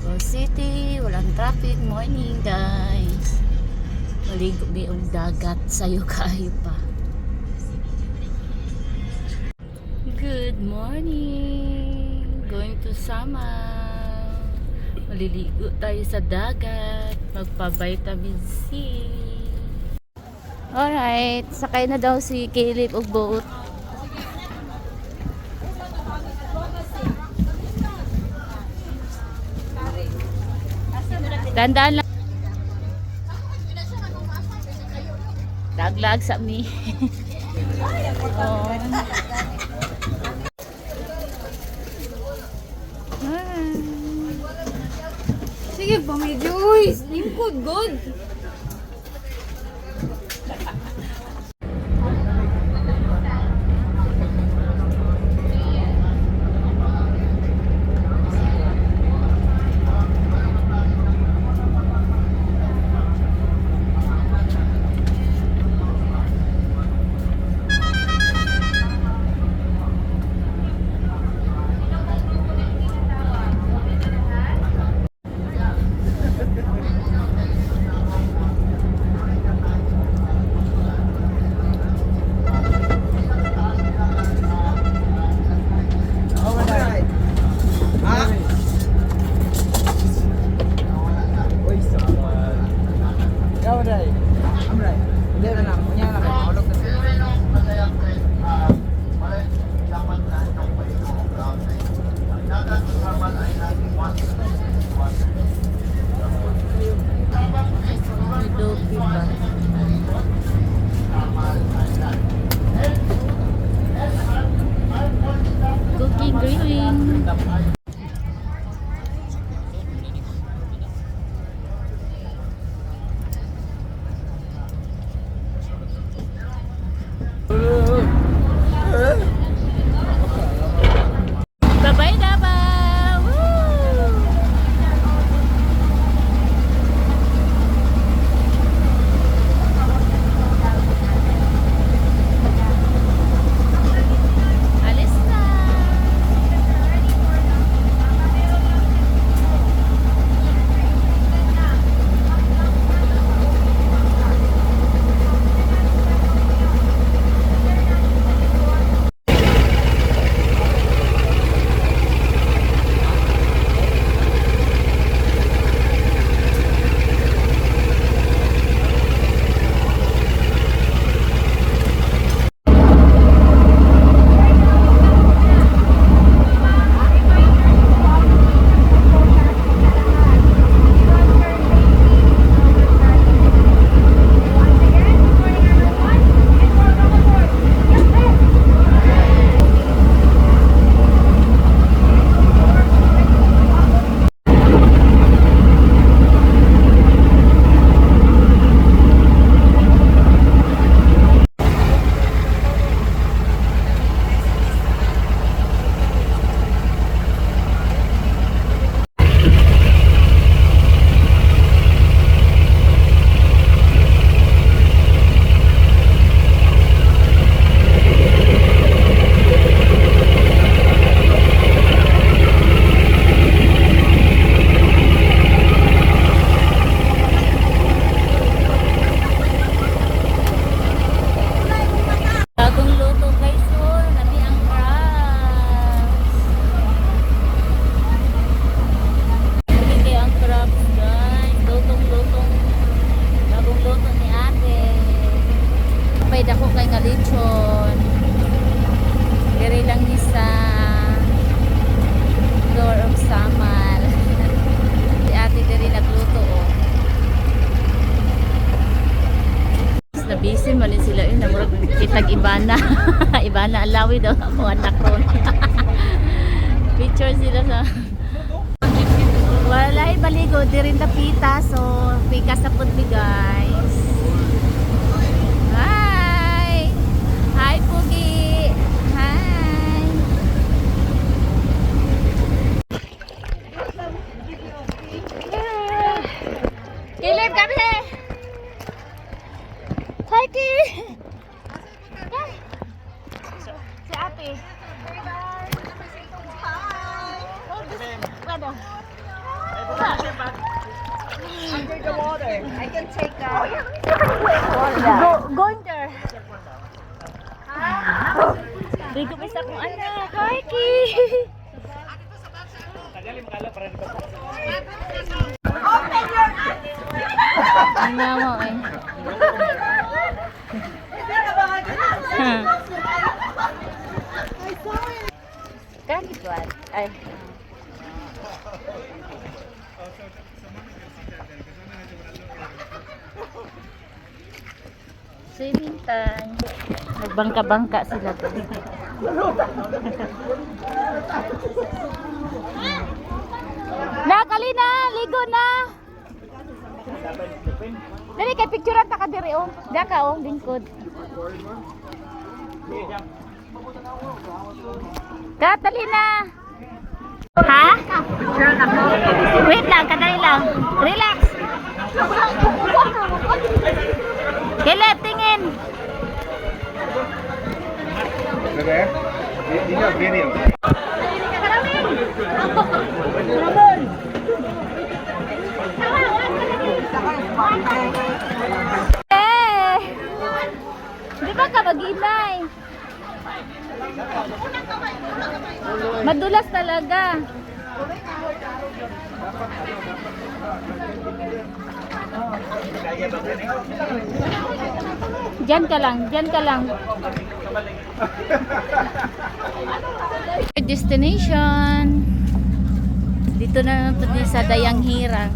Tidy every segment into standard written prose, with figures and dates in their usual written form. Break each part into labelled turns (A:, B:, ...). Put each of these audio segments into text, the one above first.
A: Davao City, walang traffic. Morning guys. Maligo may dagat sayo kayo pa. Good morning. Going to Samar. Maliligo tayo sa dagat. Magpa-vitamin C. Alright, sakay na daw si Caleb og boat. Dandaan lang. Laglag sa mi. Oh.
B: Sige pa, medyo. Uy, lingkod, good.
A: Cooking, grilling. Bye-bye Davao! Woo! Alis na! Bagong luto guys, oh, nami ang crabs. Nami kayo ang crabs guys. Lutong-lutong. Bagong luto ni ate. Kapay dako kay kalichon. Diri lang ni sa door of Samar. Si ate diri nagluto oh. Na busy malin sila yun, namurag kitag Ibana. Ibana alawi daw ako anak ron. Picture sila sa walay baligo di rin napita, so pikas na pud mi guys. Hi! Hi Pugi! Hi! Kilip kami! Hi, Ki! Si ate. Hi! Oh, ano?
C: Under the water. I can take
A: Going there. Ligo isa kong anak. Hi, Ki. Nga mo eh. Kahit what? Ay. Swimming time. Nagbangka-bangka sila doon. Na, Kalina! Ligo na! Dali, kay picturean ta ka diri, oh. Diya ka, oh, lingkod. Kat, dali na! Ha? Wait lang, kadali lang. Relax! Kilit, tingin! Eh! Di ba ka mag-inay? Madulas talaga. Diyan ka lang, diyan ka lang. Destination. Dito na naman sa Dayang Hirang.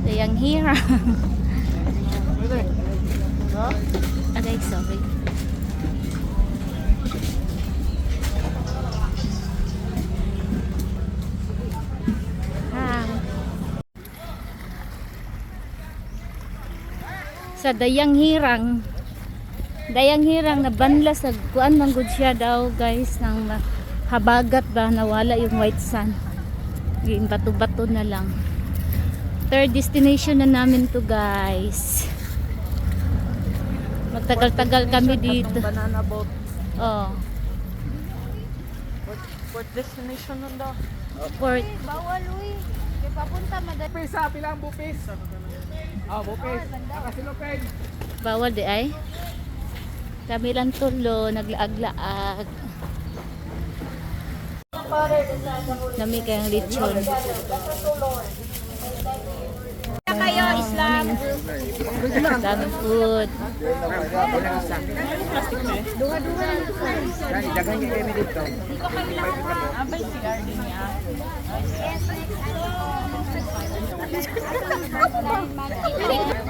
A: Dayang Hirang. Okay, sorry. Sa Dayang Hirang. Dayang Hirang na banla sa kuan man gud siya daw, guys, nang habagat ba nawala yung white sand. Yung bato-bato na lang. Third destination na namin to, guys. Magtagal-tagal kami dito.
C: Banana boat.
A: Oh.
C: Fourth destination nun daw.
A: Port.
B: Bawal, uy. Kaya papunta madali.
C: Bupis ha, pilang bupis. Bupis. Nakasilupin.
A: Bawal di ay. Kami lang tulo, naglaag-laag. Nami kayang lechon.
B: Kayo, Islam.
A: Daming food.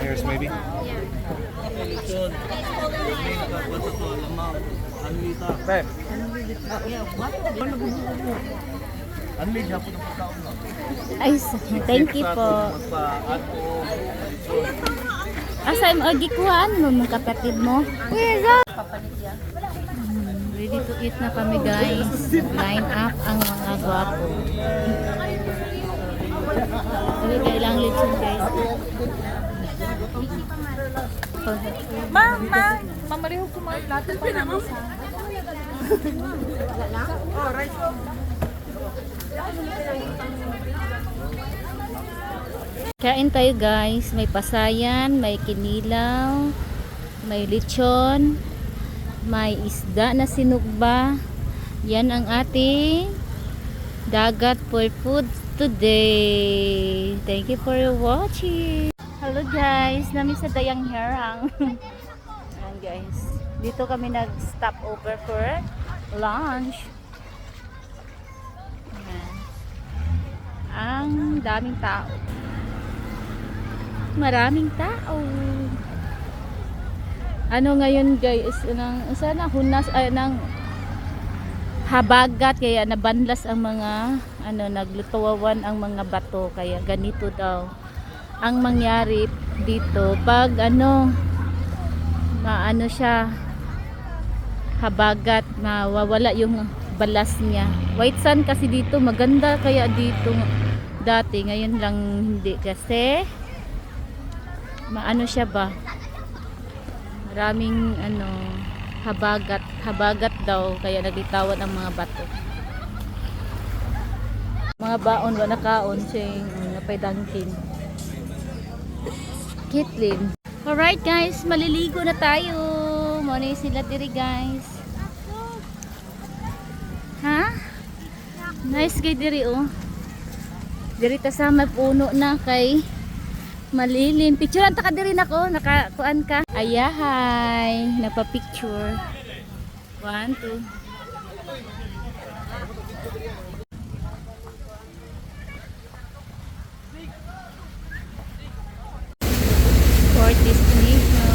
D: Here's maybe. Pep.
A: Ay, thank you po. Asa mo gikuhaan mo mga kapatid mo? Ready to eat na kami, guys. Line up ang mga gwapo. Dali kailang lechon, guys.
C: Mamarihog ko mga plato pa naman sa...
A: Kain tayo, guys. May pasayan, may kinilaw, may lechon, may isda na sinugba. Yan ang ating dagat for food today. Thank you for watching. Hello, guys. Nami sa Dayang Hirang. Ayan, guys. Dito kami nag-stop over for lunch. Ayan. Ang daming tao. Maraming tao. Ano ngayon, guys, sana hunas ng habagat, kaya nabanlas ang mga naglutuwawan ang mga bato, kaya ganito daw ang mangyari dito pag maano siya habagat, mawawala yung balas niya. White sand kasi dito, maganda kaya dito dati, ngayon lang hindi kasi maano siya ba, maraming habagat daw, kaya naglitawan ang mga bato. Mga baon wa nakaon sing napay dangkin. Kitlin. Alright guys, maliligo na tayo. Muna yung sila diri guys. Ha? Nice kay diri oh. Diri ta sa may puno na kay malilim. Picturean ta ka diri nako, nakakuan ka. Ayahay, nagpa-picture. 1 2. Fourth destination.